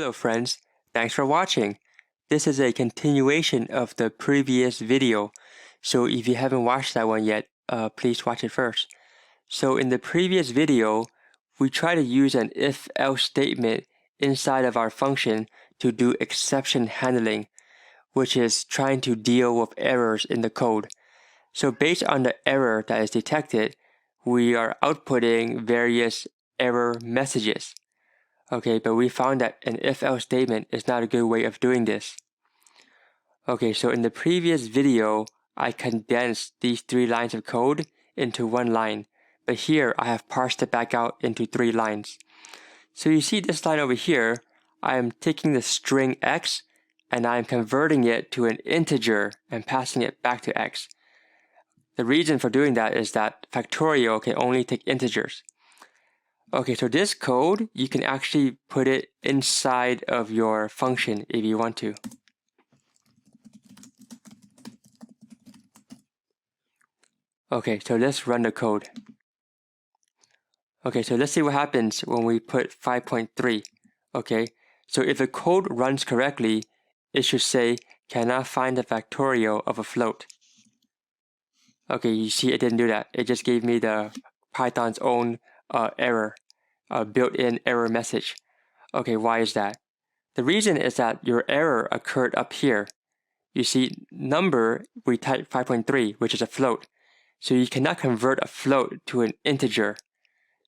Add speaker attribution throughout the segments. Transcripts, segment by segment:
Speaker 1: Hello friends, thanks for watching. This is a continuation of the previous video, so if you haven't watched that one yet, please watch it first. So in the previous video, we try to use an if-else statement inside of our function to do exception handling, which is trying to deal with errors in the code. So based on the error that is detected, we are outputting various error messages. Okay, but we found that an if-else statement is not a good way of doing this. Okay, so in the previous video, I condensed these 3 lines of code into 1 line, but here I have parsed it back out into 3 lines. So you see this line over here, I am taking the string x and I am converting it to an integer and passing it back to x. The reason for doing that is that factorial can only take integers. Okay, so this code, you can actually put it inside of your function if you want to. Okay, so let's run the code. Okay, so let's see what happens when we put 5.3. Okay, so if the code runs correctly, it should say, cannot find the factorial of a float. Okay, you see it didn't do that. It just gave me the Python's own error. Built-in error message. Okay, why is that? The reason is that your error occurred up here. You see, number, we type 5.3, which is a float. So you cannot convert a float to an integer.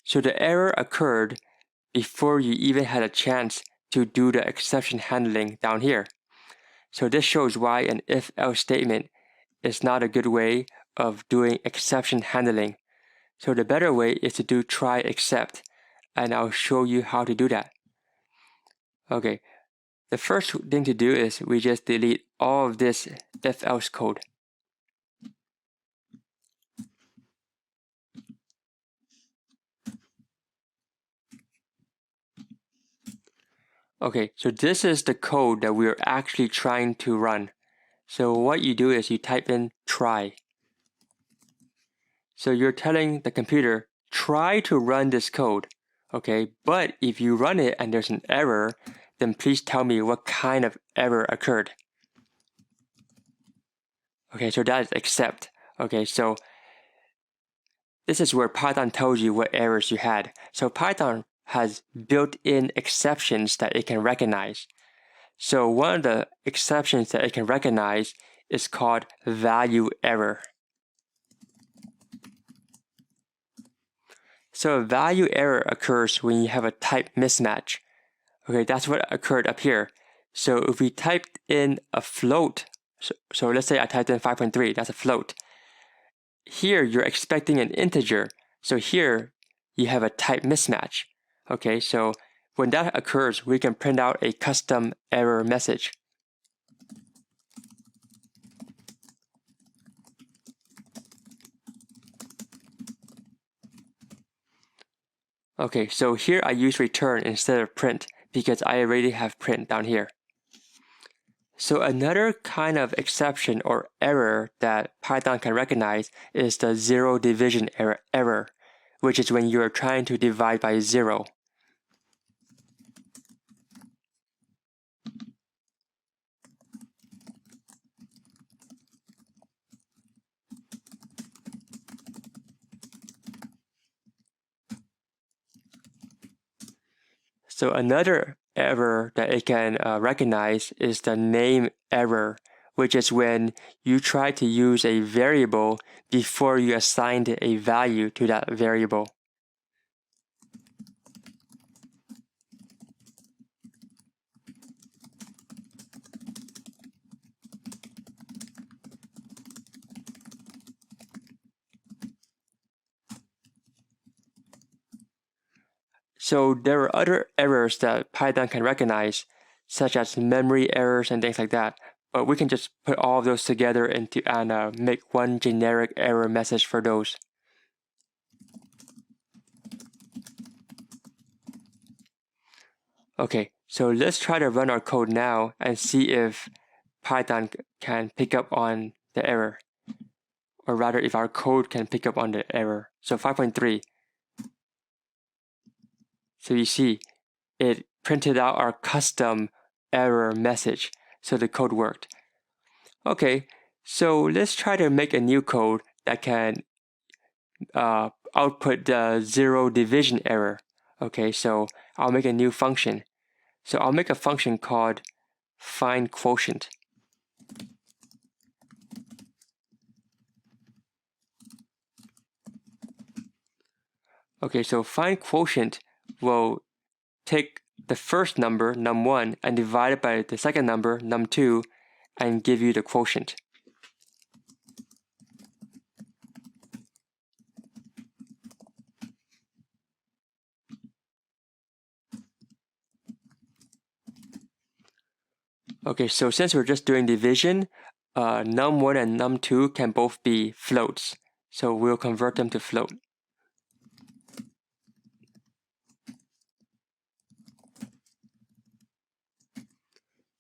Speaker 1: So the error occurred before you even had a chance to do the exception handling down here. So this shows why an if-else statement is not a good way of doing exception handling. So the better way is to do try except. And I'll show you how to do that. Okay, the first thing to do is we just delete all of this if-else code. Okay, so this is the code that we are actually trying to run. So what you do is you type in try. So you're telling the computer, try to run this code. Okay, but if you run it and there's an error, then please tell me what kind of error occurred. Okay, so that is except. Okay, so this is where Python tells you what errors you had. So Python has built-in exceptions that it can recognize. So one of the exceptions that it can recognize is called ValueError. So a value error occurs when you have a type mismatch. Okay, that's what occurred up here. So if we typed in a float, so let's say I typed in 5.3, that's a float. Here you're expecting an integer. So here you have a type mismatch. Okay, so when that occurs, we can print out a custom error message. Okay, so here I use return instead of print because I already have print down here. So another kind of exception or error that Python can recognize is the ZeroDivisionError error, which is when you are trying to divide by 0. So another error that it can recognize is the NameError, which is when you try to use a variable before you assigned a value to that variable. So there are other errors that Python can recognize, such as memory errors and things like that. But we can just put all of those together and make one generic error message for those. Okay, so let's try to run our code now and see if Python can pick up on the error. Or rather, if our code can pick up on the error. So 5.3. So you see, it printed out our custom error message. So the code worked. Okay, so let's try to make a new code that can output the zero division error. Okay, so I'll make a new function. So I'll make a function called find quotient. Okay, so find quotient will take the first number, num1, and divide it by the second number, num2, and give you the quotient. Okay, so since we're just doing division, num1 and num2 can both be floats. So we'll convert them to float.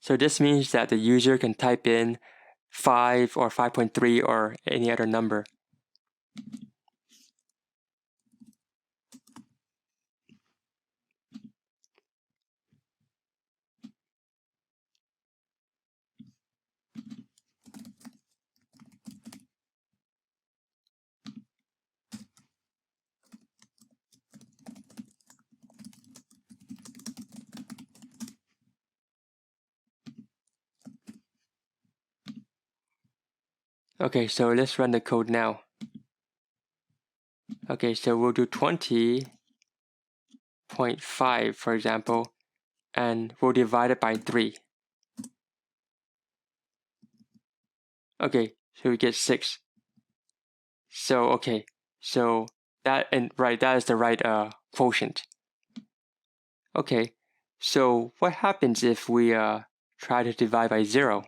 Speaker 1: So this means that the user can type in 5 or 5.3 or any other number. Okay, so let's run the code now. Okay, so we'll do 20.5, for example, and we'll divide it by 3. Okay, so we get 6. So, okay, so that is the right quotient. Okay, so what happens if we try to divide by 0?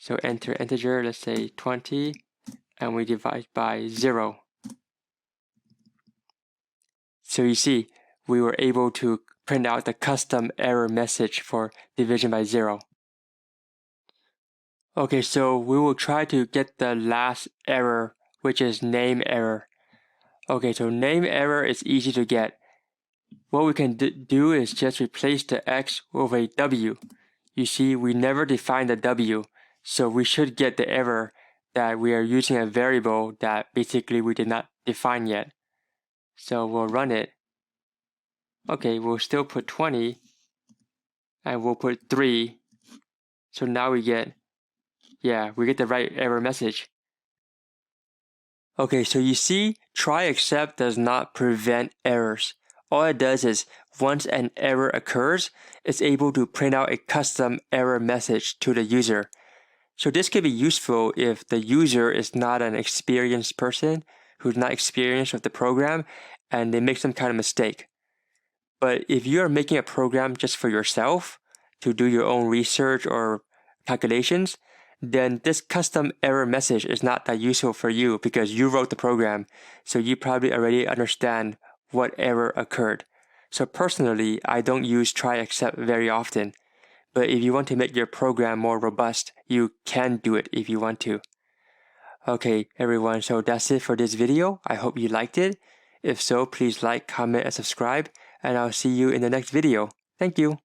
Speaker 1: So enter integer, let's say 20, and we divide by 0. So you see, we were able to print out the custom error message for division by 0. Okay, so we will try to get the last error, which is NameError. Okay, so NameError is easy to get. What we can do is just replace the X with a W. You see, we never defined the W, so we should get the error that we are using a variable that basically we did not define yet. So we'll run it. Okay, we'll still put 20, and we'll put 3. So now we get the right error message. Okay, so you see, try except does not prevent errors. All it does is, once an error occurs, it's able to print out a custom error message to the user. So this could be useful if the user is not an experienced person, who's not experienced with the program, and they make some kind of mistake. But if you are making a program just for yourself, to do your own research or calculations, then this custom error message is not that useful for you because you wrote the program, so you probably already understand what error occurred. So personally, I don't use try except very often, but if you want to make your program more robust, you can do it if you want to. Okay, everyone, so that's it for this video. I hope you liked it. If so, please like, comment, and subscribe, and I'll see you in the next video. Thank you.